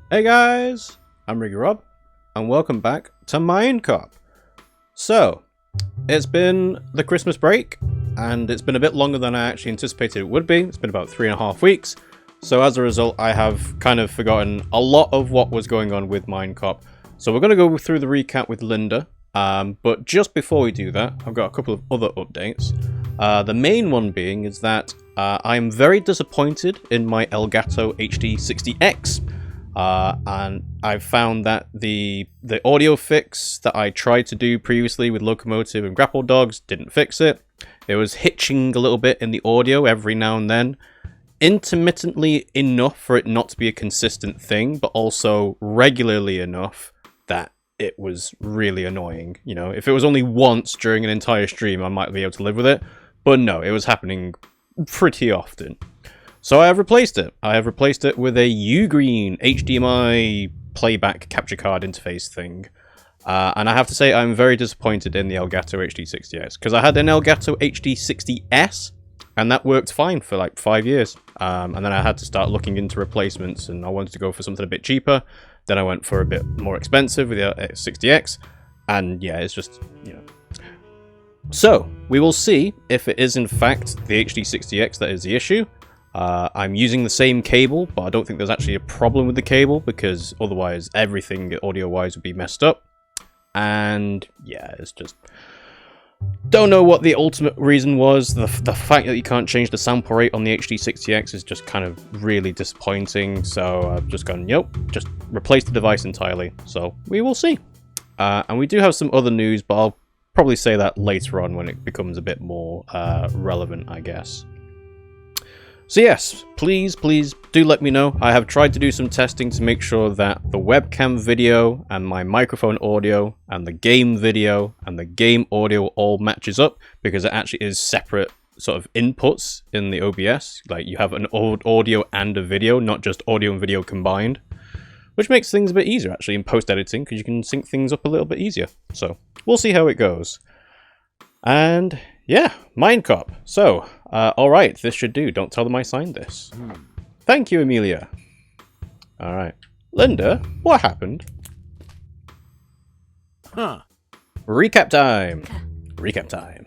Hey guys, I'm RiggyRob, and welcome back to Mindcop. So, it's been the Christmas break, and it's been a bit longer than I actually anticipated it would be. It's been about 3.5 weeks, so as a result I have kind of forgotten a lot of what was going on with Mindcop. So we're going to go through the recap with Linda, but just before we do that, I've got a couple of other updates. The main one being is that I'm very disappointed in my Elgato HD60X. And I've found that the audio fix that I tried to do previously with Locomotive and Grapple Dogs didn't fix it. It was hitching a little bit in the audio every now and then. Intermittently enough for it not to be a consistent thing, but also regularly enough that it was really annoying. You know, if it was only once during an entire stream, I might be able to live with it. But no, it was happening pretty often. So I have replaced it. I have replaced it with a Ugreen HDMI playback capture card interface thing. And I have to say I'm very disappointed in the Elgato HD60X. Because I had an Elgato HD60S, and that worked fine for like 5 years. And then I had to start looking into replacements, and I wanted to go for something a bit cheaper. Then I went for a bit more expensive with the 60X. And yeah, it's just, you know. So, we will see if it is in fact the HD60X that is the issue. I'm using the same cable, but I don't think there's actually a problem with the cable, because otherwise everything audio-wise would be messed up. And yeah, it's just... don't know what the ultimate reason was. The fact that you can't change the sample rate on the HD60X is just kind of really disappointing, so I've just gone, nope, just replace the device entirely. So, we will see. And we do have some other news, but I'll probably say that later on when it becomes a bit more relevant, I guess. So yes, please do let me know. I have tried to do some testing to make sure that the webcam video and my microphone audio and the game video and the game audio all matches up, because it actually is separate sort of inputs in the OBS. Like you have an audio and a video, not just audio and video combined, which makes things a bit easier actually in post-editing, because you can sync things up a little bit easier. So we'll see how it goes. And yeah, Mindcop. So, alright, this should do. Don't tell them I signed this. Thank you, Amelia. Alright. Linda, what happened? Recap time. Recap time.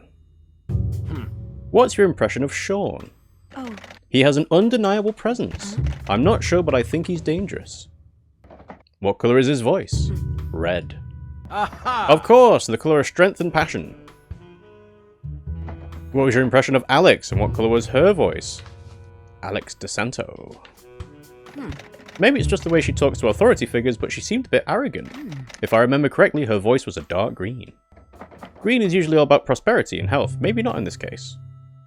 What's your impression of Sean? Oh. He has an undeniable presence. I'm not sure, but I think he's dangerous. What colour is his voice? Red. Aha! Of course, the colour of strength and passion. What was your impression of Alex, and what colour was her voice? Alex DeSanto. Maybe it's just the way she talks to authority figures, but she seemed a bit arrogant. If I remember correctly, her voice was a dark green. Green is usually all about prosperity and health, maybe not in this case.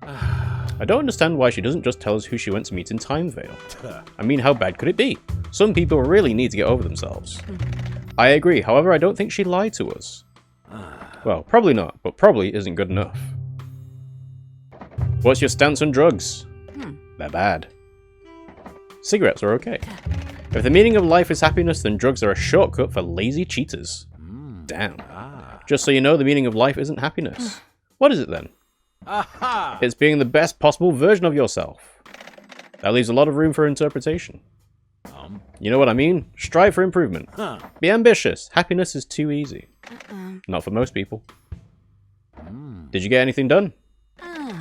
I don't understand why she doesn't just tell us who she went to meet in Timevale. I mean, how bad could it be? Some people really need to get over themselves. I agree, however, I don't think she lied to us. Well, probably not, but probably isn't good enough. What's your stance on drugs? They're bad. Cigarettes are okay. If the meaning of life is happiness, then drugs are a shortcut for lazy cheaters. Damn. Just so you know, the meaning of life isn't happiness. What is it then? Aha! It's being the best possible version of yourself. That leaves a lot of room for interpretation. You know what I mean? Strive for improvement. Be ambitious. Happiness is too easy. Not for most people. Did you get anything done?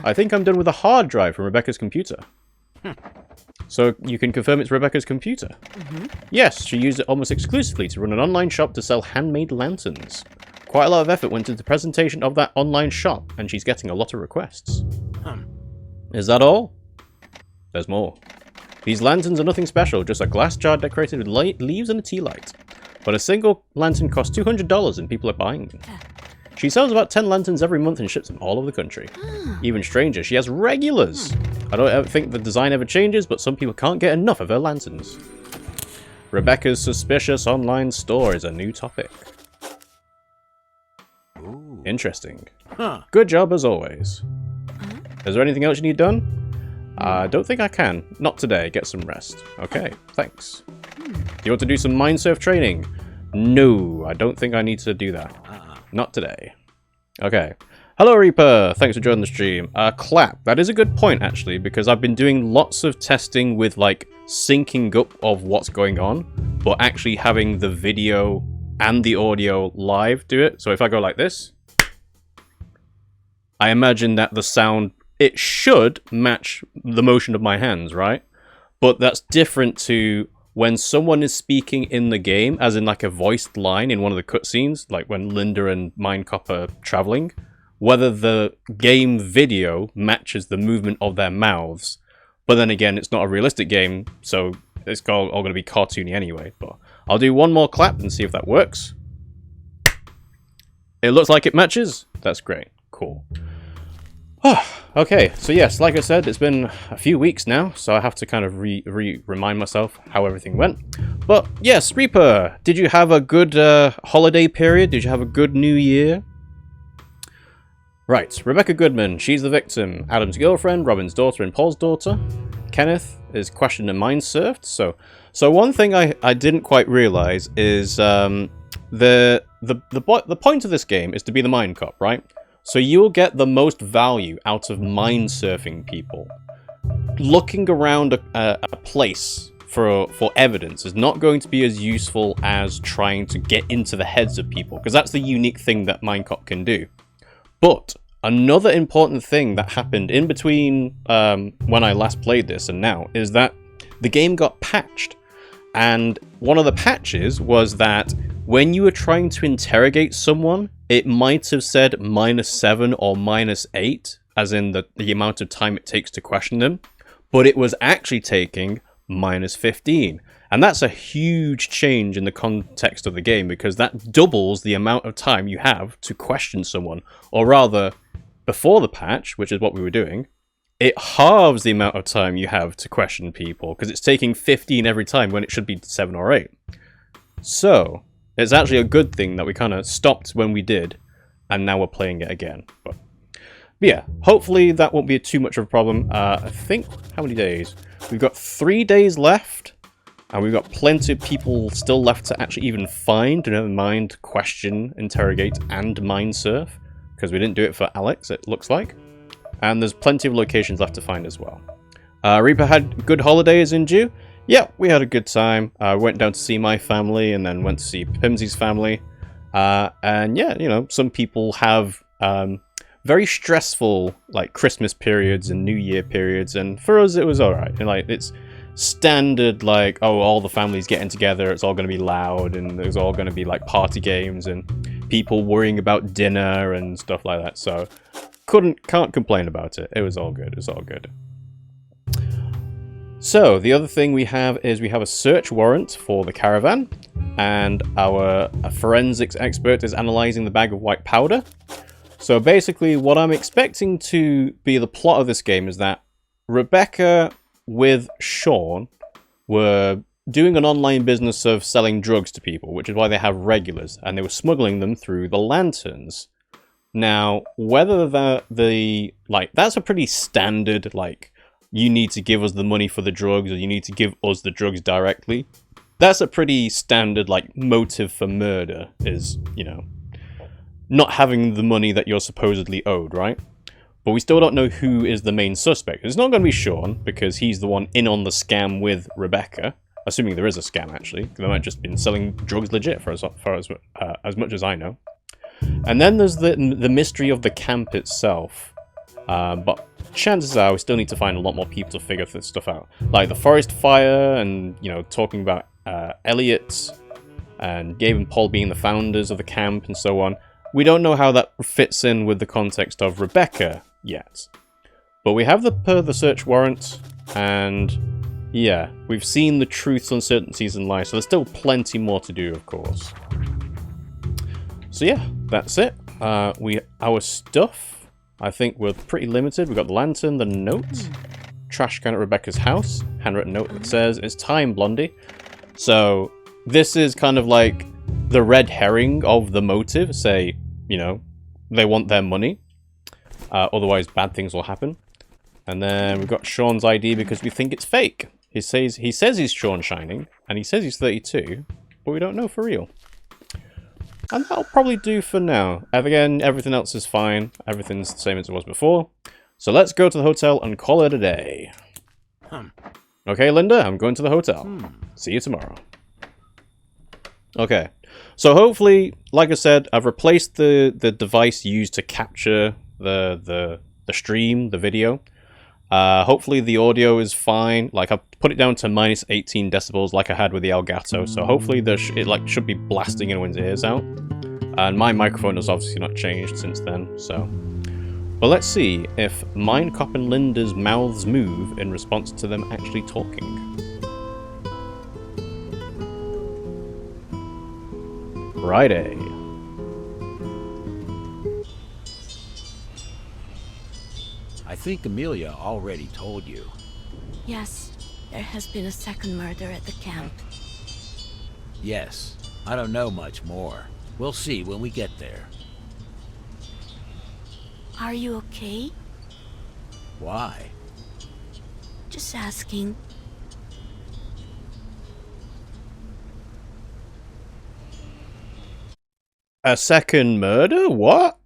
I think I'm done with a hard drive from Rebecca's computer. So you can confirm it's Rebecca's computer? Yes, she used it almost exclusively to run an online shop to sell handmade lanterns. Quite a lot of effort went into the presentation of that online shop, and she's getting a lot of requests. Is that all? There's more. These lanterns are nothing special, just a glass jar decorated with leaves and a tea light. But a single lantern costs $200 and people are buying them. She sells about 10 lanterns every month and ships them all over the country. Even stranger, she has regulars. I don't ever think the design ever changes, but some people can't get enough of her lanterns. Rebecca's suspicious online store is a new topic. Interesting. Good job as always. Is there anything else you need done? I don't think I can. Not today. Get some rest. Okay, thanks. Do you want to do some mindsurf training? No, I don't think I need to do that. Not today. Okay. Hello, Reaper. Thanks for joining the stream. Clap. That is a good point, actually, because I've been doing lots of testing with, like, syncing up of what's going on. but actually having the video and the audio live do it. So if I go like this, I imagine that the sound, it should match the motion of my hands, right? But that's different to when someone is speaking in the game, as in like a voiced line in one of the cutscenes, like when Linda and Mindcop are traveling, whether the game video matches the movement of their mouths. But then again, it's not a realistic game, so it's all going to be cartoony anyway. But I'll do one more clap and see if that works. It looks like it matches. That's great. Cool. Okay, so yes, like I said, it's been a few weeks now, so I have to kind of remind myself how everything went. But yes, Reaper, did you have a good holiday period? Did you have a good New Year? Right, Rebecca Goodman, she's the victim. Adam's girlfriend, Robin's daughter, and Paul's daughter. Kenneth is questioned and mindsurfed. So one thing I didn't quite realize is the point of this game is to be the Mindcop, right? So you'll get the most value out of mindsurfing people. Looking around a place for evidence is not going to be as useful as trying to get into the heads of people, because that's the unique thing that Mindcop can do. But another important thing that happened in between when I last played this and now is that the game got patched. And one of the patches was that when you were trying to interrogate someone, it might have said -7 or -8, as in the amount of time it takes to question them, but it was actually taking -15. And that's a huge change in the context of the game, because that doubles the amount of time you have to question someone. Or rather, before the patch, which is what we were doing, it halves the amount of time you have to question people, because it's taking 15 every time when it should be 7 or 8. So it's actually a good thing that we kind of stopped when we did, and now we're playing it again. But yeah, hopefully that won't be too much of a problem. I think, how many days? We've got 3 days left, and we've got plenty of people still left to actually even find, never mind question, interrogate, and mindsurf, because we didn't do it for Alex, it looks like. And there's plenty of locations left to find as well. Reaper had good holidays in Jew. Yeah, we had a good time. Went down to see my family and then went to see Pimmsy's family. And yeah, you know, some people have very stressful like Christmas periods and New Year periods, and for us it was alright. And like it's standard like, oh, all the families getting together, it's all going to be loud, and there's all going to be like party games and people worrying about dinner and stuff like that. So can't complain about it. It was all good. It was all good. So the other thing we have is we have a search warrant for the caravan, and our forensics expert is analyzing the bag of white powder. So basically what I'm expecting to be the plot of this game is that Rebecca with Sean were doing an online business of selling drugs to people, which is why they have regulars, and they were smuggling them through the lanterns. Now, whether that's a pretty standard, like, you need to give us the money for the drugs, or you need to give us the drugs directly. That's a pretty standard, like, motive for murder, is, you know, not having the money that you're supposedly owed, right? But we still don't know who is the main suspect. It's not going to be Sean, because he's the one in on the scam with Rebecca. Assuming there is a scam, actually. They might have just been selling drugs legit for as much as I know. And then there's the mystery of the camp itself. But chances are we still need to find a lot more people to figure this stuff out. Like the forest fire, and, you know, talking about Elliot and Gabe and Paul being the founders of the camp and so on. We don't know how that fits in with the context of Rebecca yet. But we have the search warrant, and yeah, we've seen the truths, uncertainties, and lies, so there's still plenty more to do, of course. So yeah, that's it. Our stuff, I think we're pretty limited. We've got the lantern, the note, trash can at Rebecca's house, handwritten note that says, "It's time, Blondie." So this is kind of like the red herring of the motive. Say, you know, they want their money, otherwise bad things will happen. And then we've got Sean's ID because we think it's fake. He says he's Sean Shining, and he says he's 32, but we don't know for real. And that'll probably do for now. Again, everything else is fine. Everything's the same as it was before. So let's go to the hotel and call it a day. Okay, Linda, I'm going to the hotel. See you tomorrow. Okay. So hopefully, like I said, I've replaced the device used to capture the stream, the video. Hopefully the audio is fine. Like, I've put it down to minus 18 decibels like I had with the Elgato. So hopefully it should be blasting anyone's ears out. And my microphone has obviously not changed since then, so... But let's see if Mindcop and Linda's mouths move in response to them actually talking. Righty. I think Amelia already told you. Yes, there has been a second murder at the camp. Yes, I don't know much more. We'll see when we get there. Are you okay? Why? Just asking. A second murder? What?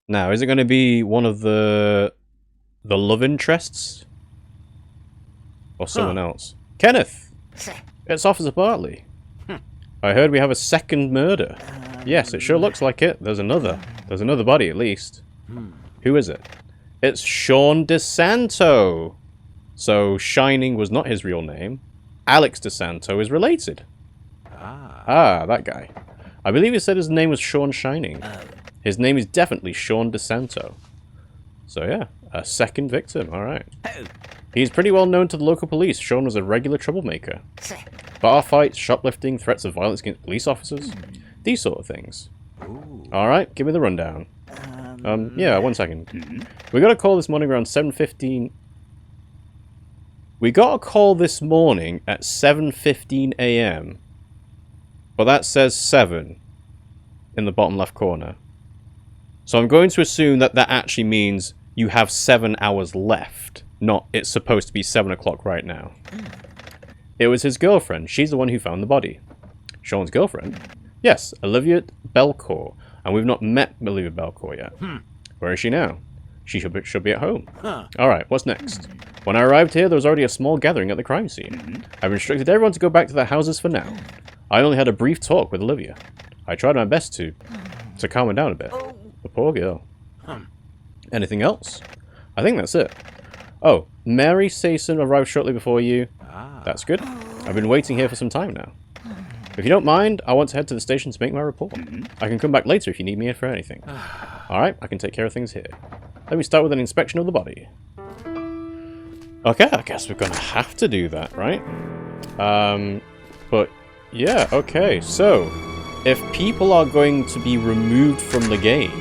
Now, is it going to be one of the love interests? Or someone else? Kenneth! It's Officer Bartley. I heard we have a second murder. Yes, it sure looks like it. There's another. There's another body, at least. Who is it? It's Sean DeSanto. So, Shining was not his real name. Alex DeSanto is related. Ah, that guy. I believe he said his name was Sean Shining. His name is definitely Sean DeSanto. So yeah, a second victim, alright. He's pretty well known to the local police. Sean was a regular troublemaker. Bar fights, shoplifting, threats of violence against police officers. These sort of things. Alright, give me the rundown. Yeah, 1 second. We got a call this morning around 7:15. We got a call this morning at 7:15 AM. But that says 7 in the bottom left corner. So I'm going to assume that that actually means you have 7 hours left, not it's supposed to be 7 o'clock right now. It was his girlfriend. She's the one who found the body. Sean's girlfriend? Yes, Olivia Belcourt. And we've not met Olivia Belcourt yet. Where is she now? She should be at home. Alright, what's next? When I arrived here, there was already a small gathering at the crime scene. I've instructed everyone to go back to their houses for now. I only had a brief talk with Olivia. I tried my best to calm her down a bit. The poor girl. Anything else? I think that's it. Oh, Mary Sayson arrived shortly before you. That's good. I've been waiting here for some time now. If you don't mind, I want to head to the station to make my report. I can come back later if you need me for anything. Alright, I can take care of things here. Let me start with an inspection of the body. Okay, I guess we're gonna have to do that, right? But yeah, okay, so if people are going to be removed from the game,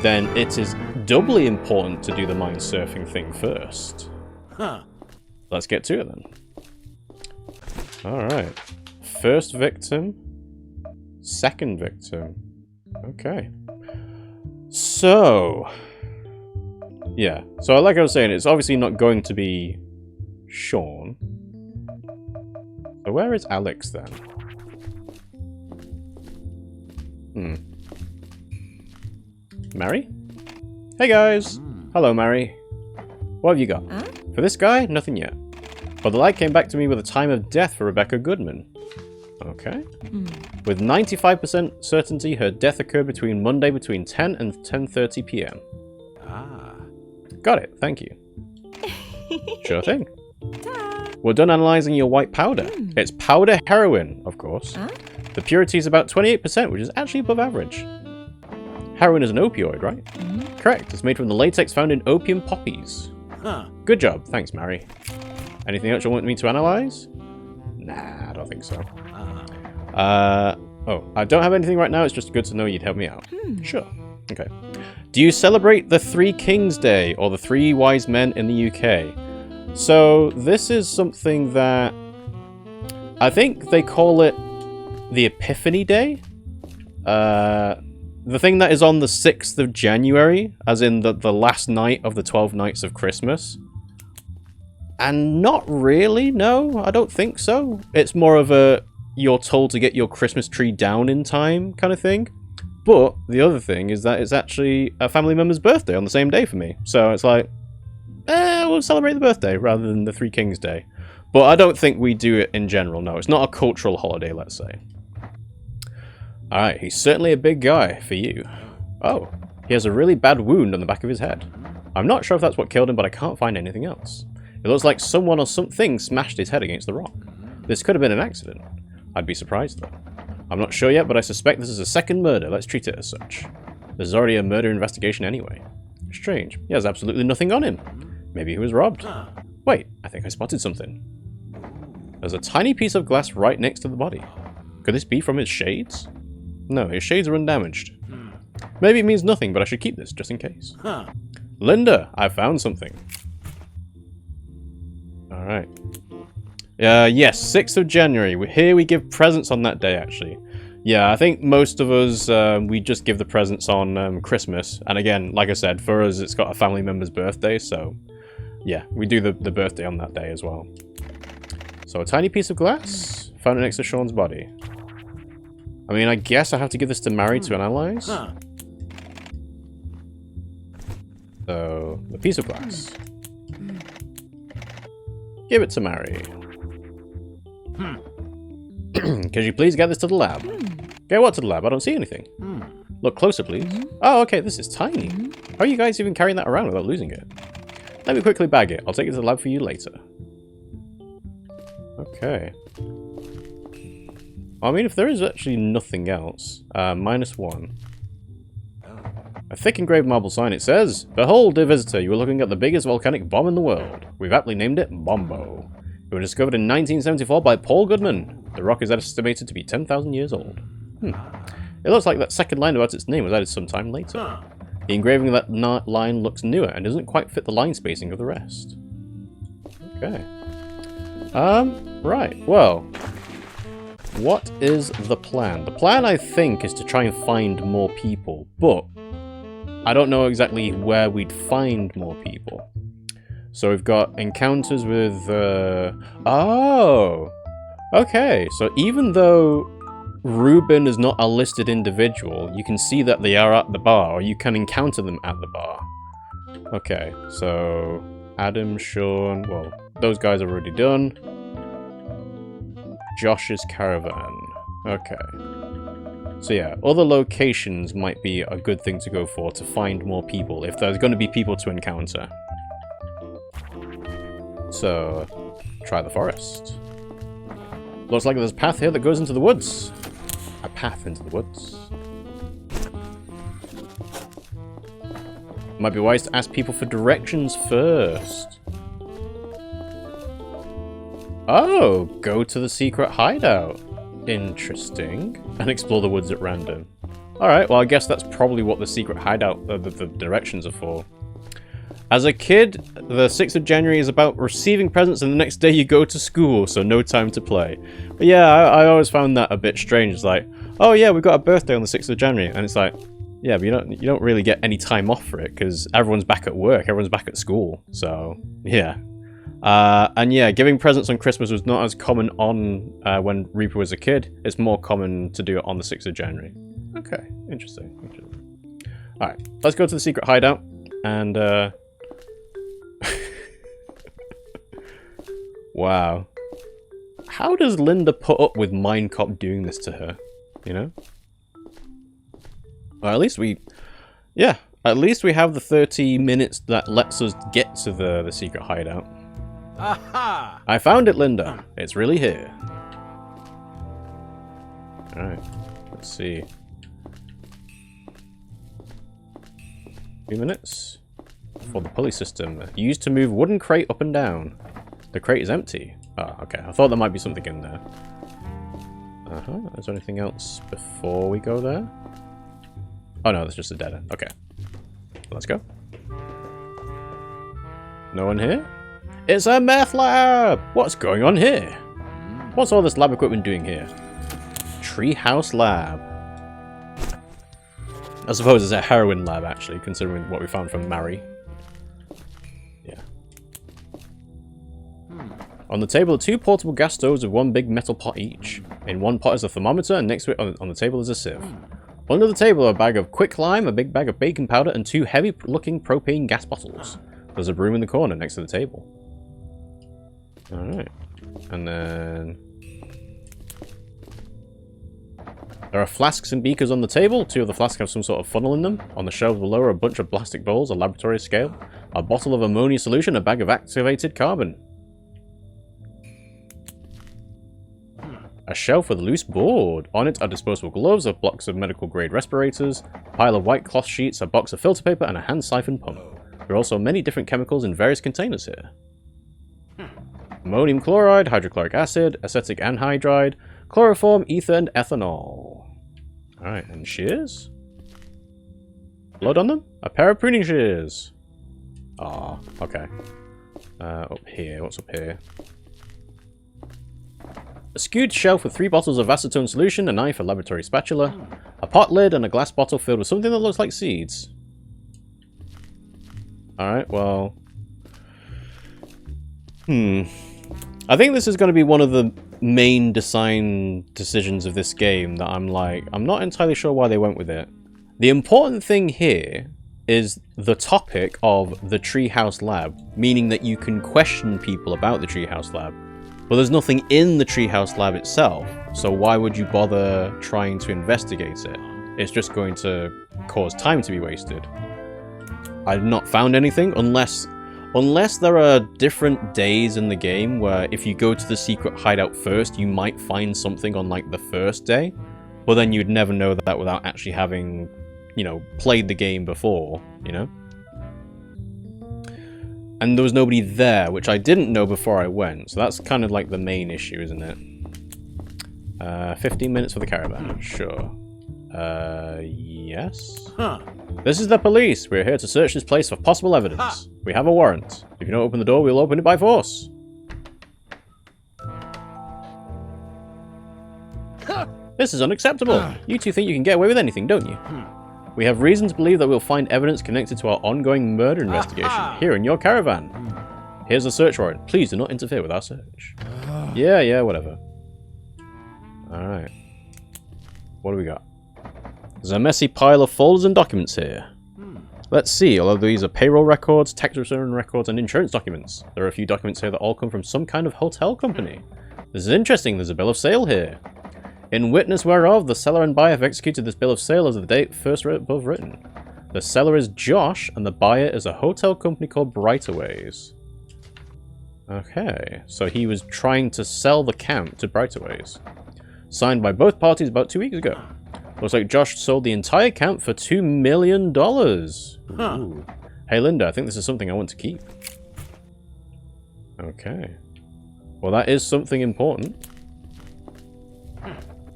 then it is doubly important to do the mind surfing thing first. Let's get to it then. Alright. First victim. Second victim. Okay. So... yeah. So like I was saying, it's obviously not going to be Sean. So where is Alex then? Mary? Hey guys! Hello, Mary. What have you got? For this guy, nothing yet. But the light came back to me with a time of death for Rebecca Goodman. Okay. With 95% certainty, her death occurred between Monday between 10 and 10:30 p.m. Got it, thank you. Sure thing. We're done analysing your white powder. It's powder heroin, of course. The purity is about 28%, which is actually above average. Heroin is an opioid, right? Correct. It's made from the latex found in opium poppies. Good job. Thanks, Mary. Anything else you want me to analyse? Nah, I don't think so. Oh, I don't have anything right now. It's just good to know you'd help me out. Sure. Okay. Do you celebrate the Three Kings Day or the Three Wise Men in the UK? So, this is something that I think they call it the Epiphany Day. The thing that is on the 6th of January, as in the last night of the 12 nights of Christmas. And not really, no, I don't think so. It's more of a, you're told to get your Christmas tree down in time kind of thing. But the other thing is that it's actually a family member's birthday on the same day for me. So it's like, we'll celebrate the birthday rather than the Three Kings Day. But I don't think we do it in general, no. It's not a cultural holiday, let's say. Alright, he's certainly a big guy for you. Oh, he has a really bad wound on the back of his head. I'm not sure if that's what killed him, but I can't find anything else. It looks like someone or something smashed his head against the rock. This could have been an accident. I'd be surprised, though. I'm not sure yet, but I suspect this is a second murder. Let's treat it as such. There's already a murder investigation anyway. Strange. He has absolutely nothing on him. Maybe he was robbed. Wait, I think I spotted something. There's a tiny piece of glass right next to the body. Could this be from his shades? No, his shades are undamaged. Maybe it means nothing, but I should keep this just in case. Linda, I found something. Alright. Yes, 6th of January. Here we give presents on that day, actually. Yeah, I think most of us, we just give the presents on Christmas. And again, like I said, for us, it's got a family member's birthday, so... yeah, we do the birthday on that day as well. So, a tiny piece of glass. Found it next to Sean's body. I mean, I guess I have to give this to Mary to analyze. So, the piece of glass. Give it to Mary. Could you please get this to the lab? Get what to the lab? I don't see anything. Look closer, please. Oh, okay, this is tiny. How are you guys even carrying that around without losing it? Let me quickly bag it. I'll take it to the lab for you later. Okay. I mean, if there is actually nothing else, -1. A thick engraved marble sign, it says, "Behold, dear visitor, you are looking at the biggest volcanic bomb in the world. We've aptly named it Bombo. It was discovered in 1974 by Paul Goodman. The rock is estimated to be 10,000 years old." It looks like that second line about its name was added sometime later. The engraving of that line looks newer and doesn't quite fit the line spacing of the rest. Okay. Right, well... what is the plan? The plan, I think, is to try and find more people, but I don't know exactly where we'd find more people. So we've got encounters with, oh! Okay, so even though Ruben is not a listed individual, you can see that they are at the bar, or you can encounter them at the bar. Okay, so Adam, Sean, well, those guys are already done. Josh's caravan. Okay. So yeah, other locations might be a good thing to go for to find more people, if there's going to be people to encounter. So, try the forest. Looks like there's a path here that goes into the woods. A path into the woods. Might be wise to ask people for directions first. Oh, go to the secret hideout. Interesting. And explore the woods at random. Alright, well I guess that's probably what the secret hideout, the directions are for. As a kid, the 6th of January is about receiving presents and the next day you go to school, so no time to play. But yeah, I always found that a bit strange. It's like, oh yeah, we've got a birthday on the 6th of January. And it's like, yeah, but you don't really get any time off for it because everyone's back at work, everyone's back at school. So, yeah. And yeah, giving presents on Christmas was not as common on when Reaper was a kid. It's more common to do it on the 6th of January. Okay, interesting. Alright, let's go to the secret hideout. And, wow. How does Linda put up with Mindcop doing this to her? You know? Well, at least we... yeah, at least we have the 30 minutes that lets us get to the secret hideout. Aha! I found it, Linda. It's really here. Alright, let's see. 2 minutes. For the pulley system. Used to move wooden crate up and down. The crate is empty. Oh, okay. I thought there might be something in there. Is there anything else before we go there? Oh no, that's just a dead end. Okay. Let's go. No one here? It's a meth lab! What's going on here? What's all this lab equipment doing here? Treehouse lab. I suppose it's a heroin lab, actually, considering what we found from Mary. Yeah. On the table are 2 portable gas stoves with 1 big metal pot each. In one pot is a thermometer, and next to it on the table is a sieve. Under the table are a bag of quick lime, a big bag of baking powder, and 2 heavy-looking propane gas bottles. There's a broom in the corner next to the table. Alright. And then... There are flasks and beakers on the table. 2 of the flasks have some sort of funnel in them. On the shelves below are a bunch of plastic bowls, a laboratory scale, a bottle of ammonia solution, a bag of activated carbon. A shelf with a loose board. On it are disposable gloves, a box of medical grade respirators, a pile of white cloth sheets, a box of filter paper, and a hand siphon pump. There are also many different chemicals in various containers here. Ammonium chloride, hydrochloric acid, acetic anhydride, chloroform, ether, and ethanol. Alright, and shears? Blood on them? A pair of pruning shears. Ah, okay. Up here, what's up here? A skewed shelf with 3 bottles of acetone solution, a knife, a laboratory spatula, a pot lid, and a glass bottle filled with something that looks like seeds. Alright, well... I think this is going to be one of the main design decisions of this game that I'm not entirely sure why they went with it. The important thing here is the topic of the Treehouse Lab, meaning that you can question people about the Treehouse Lab. But there's nothing in the Treehouse Lab itself, so why would you bother trying to investigate it? It's just going to cause time to be wasted. I've not found anything, unless there are different days in the game where if you go to the secret hideout first, you might find something on like the first day, but then you'd never know that without actually having, you know, played the game before, you know? And there was nobody there, which I didn't know before I went, so that's kind of like the main issue, isn't it? 15 minutes for the caravan, sure. Yes? Huh. This is the police. We're here to search this place for possible evidence. Ha! We have a warrant. If you don't open the door, we'll open it by force. This is unacceptable. You two think you can get away with anything, don't you? We have reason to believe that we'll find evidence connected to our ongoing murder investigation here in your caravan. Here's a search warrant. Please do not interfere with our search. Yeah, whatever. Alright. What do we got? There's a messy pile of folders and documents here. Let's see, although these are payroll records, tax return records, and insurance documents. There are a few documents here that all come from some kind of hotel company. This is interesting, there's a bill of sale here. In witness whereof, the seller and buyer have executed this bill of sale as of the date first above written. The seller is Josh, and the buyer is a hotel company called Brighterways. Okay, so he was trying to sell the camp to Brighterways. Signed by both parties about 2 weeks ago. Looks like Josh sold the entire camp for $2 million. Ooh. Hey Linda, I think this is something I want to keep. Okay. Well, that is something important.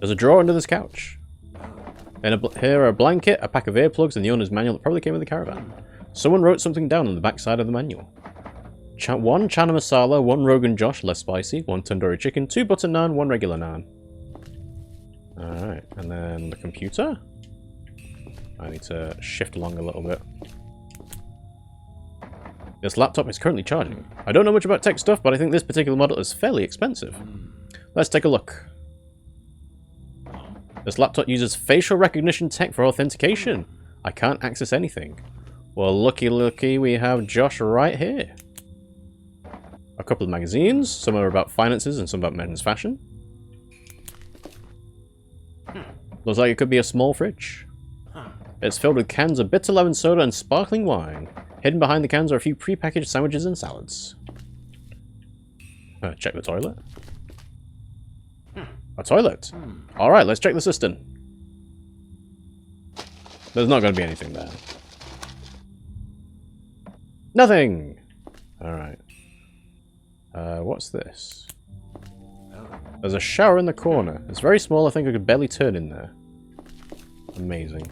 There's a drawer under this couch. And here are a blanket, a pack of earplugs, and the owner's manual that probably came with the caravan. Someone wrote something down on the back side of the manual. 1 chana masala, 1 Rogan Josh, less spicy, 1 tandoori chicken, 2 butter naan, 1 regular naan. Alright, and then the computer. I need to shift along a little bit. This laptop is currently charging. I don't know much about tech stuff, but I think this particular model is fairly expensive. Let's take a look. This laptop uses facial recognition tech for authentication. I can't access anything. Well, looky, we have Josh right here. A couple of magazines. Some are about finances and some about men's fashion. Looks like it could be a small fridge. It's filled with cans of bitter lemon soda and sparkling wine. Hidden behind the cans are a few pre-packaged sandwiches and salads. Check the toilet. A toilet. Alright, let's check the cistern. There's not going to be anything there. Nothing! Alright. What's this? There's a shower in the corner. It's very small, I think I could barely turn in there. Amazing.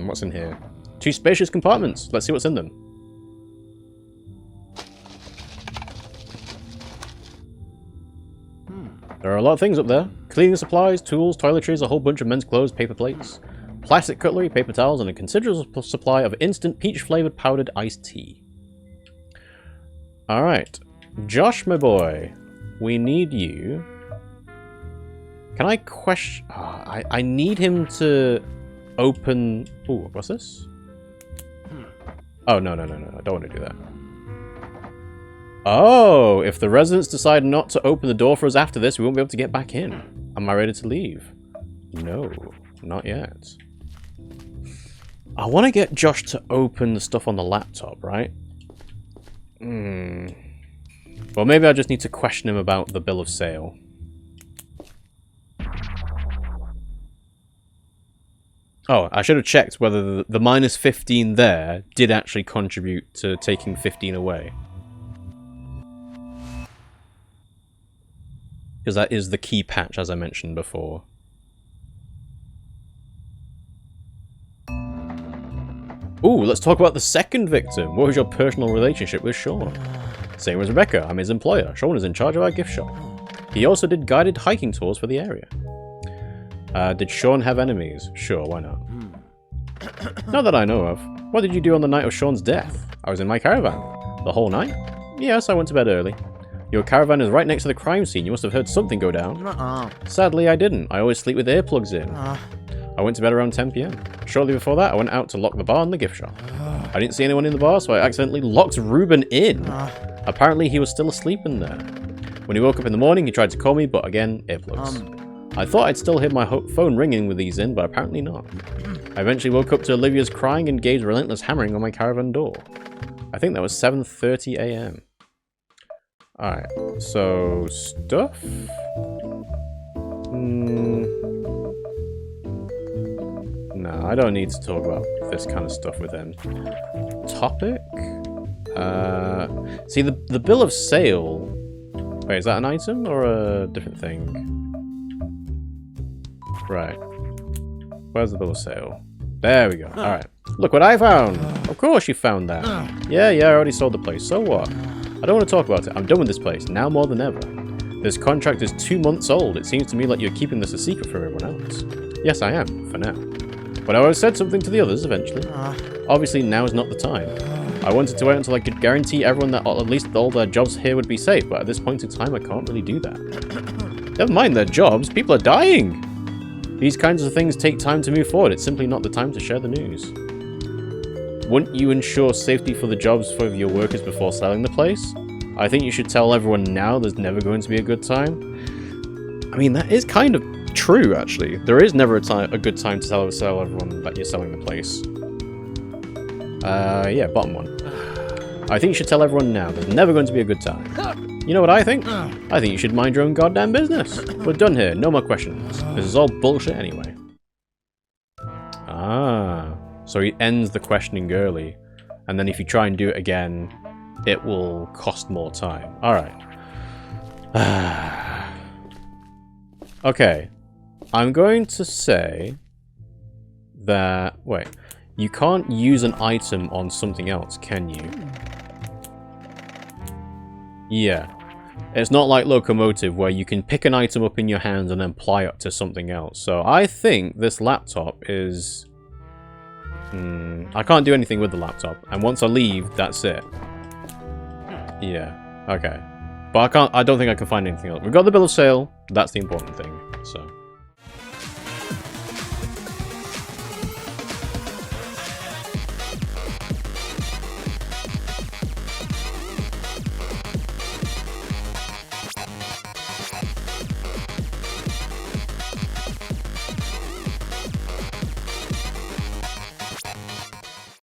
What's in here? 2 spacious compartments. Let's see what's in them. There are a lot of things up there. Cleaning supplies, tools, toiletries, a whole bunch of men's clothes, paper plates, plastic cutlery, paper towels, and a considerable supply of instant peach-flavored powdered iced tea. Alright. Josh, my boy. We need you. Can I question... I need him to open... Ooh, what's this? Oh, no. I don't want to do that. Oh, if the residents decide not to open the door for us after this, we won't be able to get back in. Am I ready to leave? No, not yet. I want to get Josh to open the stuff on the laptop, right? Well, maybe I just need to question him about the bill of sale. Oh, I should have checked whether the minus 15 there did actually contribute to taking 15 away. Because that is the key patch, as I mentioned before. Ooh, let's talk about the second victim. What was your personal relationship with Sean? Same as Rebecca, I'm his employer. Sean is in charge of our gift shop. He also did guided hiking tours for the area. Did Sean have enemies? Sure, why not? Not that I know of. What did you do on the night of Sean's death? I was in my caravan. The whole night? Yes, I went to bed early. Your caravan is right next to the crime scene. You must have heard something go down. Sadly, I didn't. I always sleep with earplugs in. I went to bed around 10 PM. Shortly before that, I went out to lock the bar and the gift shop. I didn't see anyone in the bar, so I accidentally locked Ruben in. Apparently, he was still asleep in there. When he woke up in the morning, he tried to call me, but again, earplugs. I thought I'd still hear my phone ringing with these in, but apparently not. I eventually woke up to Olivia's crying and Gabe's relentless hammering on my caravan door. I think that was 7:30 AM. Alright, so stuff? No, I don't need to talk about this kind of stuff with him. Topic? See, the bill of sale... Wait, is that an item or a different thing? Right. Where's the bill of sale? There we go. Alright. Look what I found! Of course you found that. Yeah, I already sold the place. So what? I don't want to talk about it. I'm done with this place, now more than ever. This contract is 2 months old. It seems to me like you're keeping this a secret from everyone else. Yes, I am, for now. But I would have said something to the others eventually. Obviously, now is not the time. I wanted to wait until I could guarantee everyone that at least all their jobs here would be safe, but at this point in time, I can't really do that. Never mind their jobs, people are dying! These kinds of things take time to move forward. It's simply not the time to share the news. Wouldn't you ensure safety for the jobs for your workers before selling the place? I think you should tell everyone now there's never going to be a good time. I mean, that is kind of true, actually. There is never a good time to tell everyone that you're selling the place. Yeah, bottom one. I think you should tell everyone now there's never going to be a good time. You know what I think? I think you should mind your own goddamn business. We're done here. No more questions. This is all bullshit anyway. Ah. So he ends the questioning early, and then if you try and do it again, it will cost more time. Alright. Okay. I'm going to say that... Wait. You can't use an item on something else, can you? Yeah. It's not like Locomotive, where you can pick an item up in your hands and then apply it to something else. So I think this laptop is... I can't do anything with the laptop, and once I leave, that's it. Yeah, okay. But I don't think I can find anything else. We've got the bill of sale, that's the important thing, so...